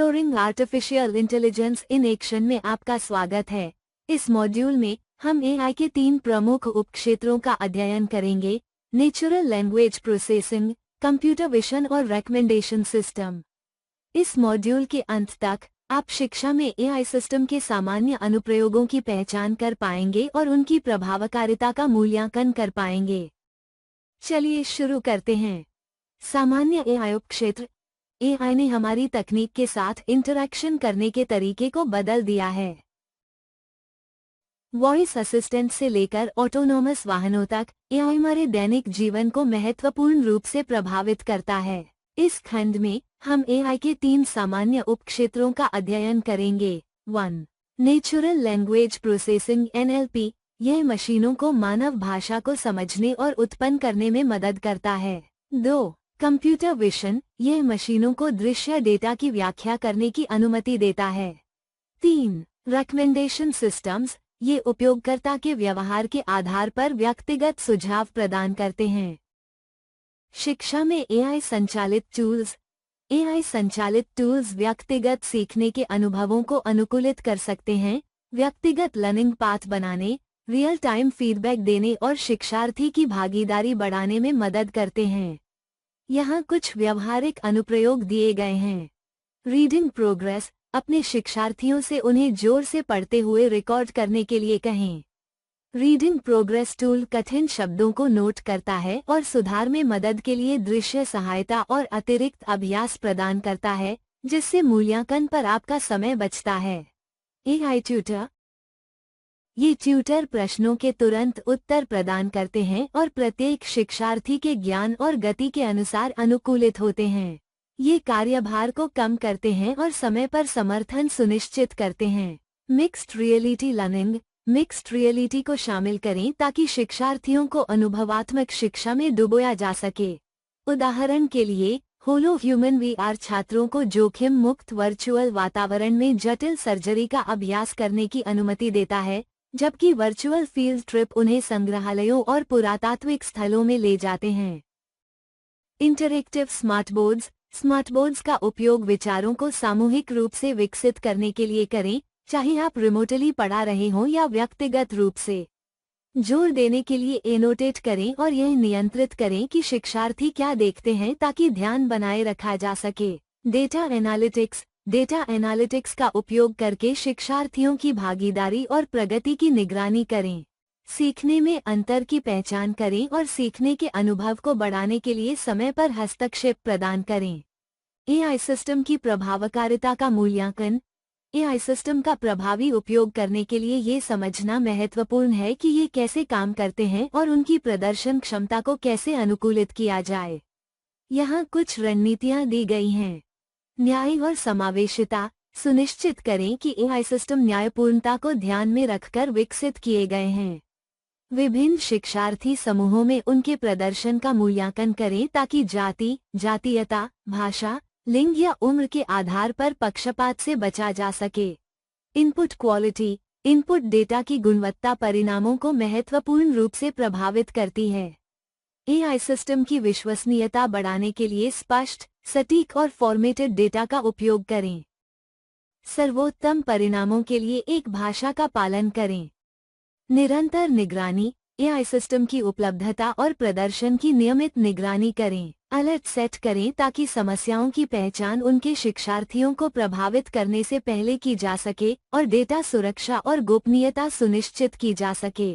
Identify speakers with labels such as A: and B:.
A: Exploring artificial intelligence in action में आपका स्वागत है। इस मॉड्यूल में हम एआई के 3 प्रमुख उपक्षेत्रों का अध्ययन करेंगे: natural language processing, computer vision और रिकमेंडेशन सिस्टम। इस मॉड्यूल के अंत तक आप शिक्षा में एआई सिस्टम के सामान्य अनुप्रयोगों की पहचान कर पाएंगे और उनकी प्रभावकारिता का मूल्यांकन कर पाएंगे। चलिए शुरू करते हैं। सामान्य एआई उपक्षेत्र। एआई ने हमारी तकनीक के साथ इंटरैक्शन करने के तरीके को बदल दिया है। वॉइस असिस्टेंट से लेकर ऑटोनोमस वाहनों तक एआई हमारे दैनिक जीवन को महत्वपूर्ण रूप से प्रभावित करता है। इस खंड में हम एआई के 3 सामान्य उपक्षेत्रों का अध्ययन करेंगे। 1. Natural language processing (NLP). यह मशीनों को मानव भाषा को समझने और उत्पन्न करने में मदद करता है। 2. Computer vision. यह मशीनों को दृश्य डेटा की व्याख्या करने की अनुमति देता है। 3. Recommendation systems. ये उपयोगकर्ता के व्यवहार के आधार पर व्यक्तिगत सुझाव प्रदान करते हैं। शिक्षा में एआई संचालित टूल्स। एआई संचालित टूल्स व्यक्तिगत सीखने के अनुभवों को अनुकूलित कर सकते हैं, व्यक्तिगत लर्निंग पाथ बनाने, रियल टाइम फीडबैक देने और शिक्षार्थी की भागीदारी बढ़ाने में मदद करते हैं। यहाँ कुछ व्यावहारिक अनुप्रयोग दिए गए हैं। Reading progress. अपने शिक्षार्थियों से उन्हें जोर से पढ़ते हुए रिकॉर्ड करने के लिए कहें। रीडिंग प्रोग्रेस टूल कठिन शब्दों को नोट करता है और सुधार में मदद के लिए दृश्य सहायता और अतिरिक्त अभ्यास प्रदान करता है, जिससे मूल्यांकन पर आपका समय बचता है। AI tutor. ये ट्यूटर प्रश्नों के तुरंत उत्तर प्रदान करते हैं और प्रत्येक शिक्षार्थी के ज्ञान और गति के अनुसार अनुकूलित होते हैं। ये कार्यभार को कम करते हैं और समय पर समर्थन सुनिश्चित करते हैं। Mixed reality learning. Mixed reality को शामिल करें ताकि शिक्षार्थियों को अनुभवात्मक शिक्षा में डुबोया जा सके। उदाहरण के लिए, होलो ह्यूमन वीआर छात्रों को जोखिम मुक्त वर्चुअल वातावरण में जटिल सर्जरी का अभ्यास करने की अनुमति देता है, जबकि वर्चुअल फील्ड ट्रिप उन्हें संग्रहालयों और पुरातात्विक स्थलों में ले जाते हैं। Interactive smart boards. Smart boards का उपयोग विचारों को सामूहिक रूप से विकसित करने के लिए करें, चाहे आप रिमोटली पढ़ा रहे हों या व्यक्तिगत रूप से। जोर देने के लिए एनोटेट करें और यह नियंत्रित करें कि शिक्षार्थी क्या देखते हैं ताकि ध्यान बनाए रखा जा सके। Data analytics. डेटा एनालिटिक्स का उपयोग करके शिक्षार्थियों की भागीदारी और प्रगति की निगरानी करें। सीखने में अंतर की पहचान करें और सीखने के अनुभव को बढ़ाने के लिए समय पर हस्तक्षेप प्रदान करें। एआई सिस्टम की प्रभावकारिता का मूल्यांकन। एआई सिस्टम का प्रभावी उपयोग करने के लिए ये समझना महत्वपूर्ण है कि ये कैसे काम करते हैं और उनकी प्रदर्शन क्षमता को कैसे अनुकूलित किया जाए। यहाँ कुछ रणनीतियाँ दी गई हैं। न्याय और समावेशिता। सुनिश्चित करें कि एआई सिस्टम न्यायपूर्णता को ध्यान में रखकर विकसित किए गए हैं। विभिन्न शिक्षार्थी समूहों में उनके प्रदर्शन का मूल्यांकन करें ताकि जाति, जातीयता, भाषा, लिंग या उम्र के आधार पर पक्षपात से बचा जा सके। Input quality. इनपुट डेटा की गुणवत्ता परिणामों को महत्वपूर्ण रूप से प्रभावित करती है। एआई सिस्टम की विश्वसनीयता बढ़ाने के लिए स्पष्ट, सटीक और फॉर्मेटेड डेटा का उपयोग करें। सर्वोत्तम परिणामों के लिए एक भाषा का पालन करें। निरंतर निगरानी। एआई सिस्टम की उपलब्धता और प्रदर्शन की नियमित निगरानी करें। अलर्ट सेट करें ताकि समस्याओं की पहचान उनके शिक्षार्थियों को प्रभावित करने से पहले की जा सके और डेटा सुरक्षा और गोपनीयता सुनिश्चित की जा सके।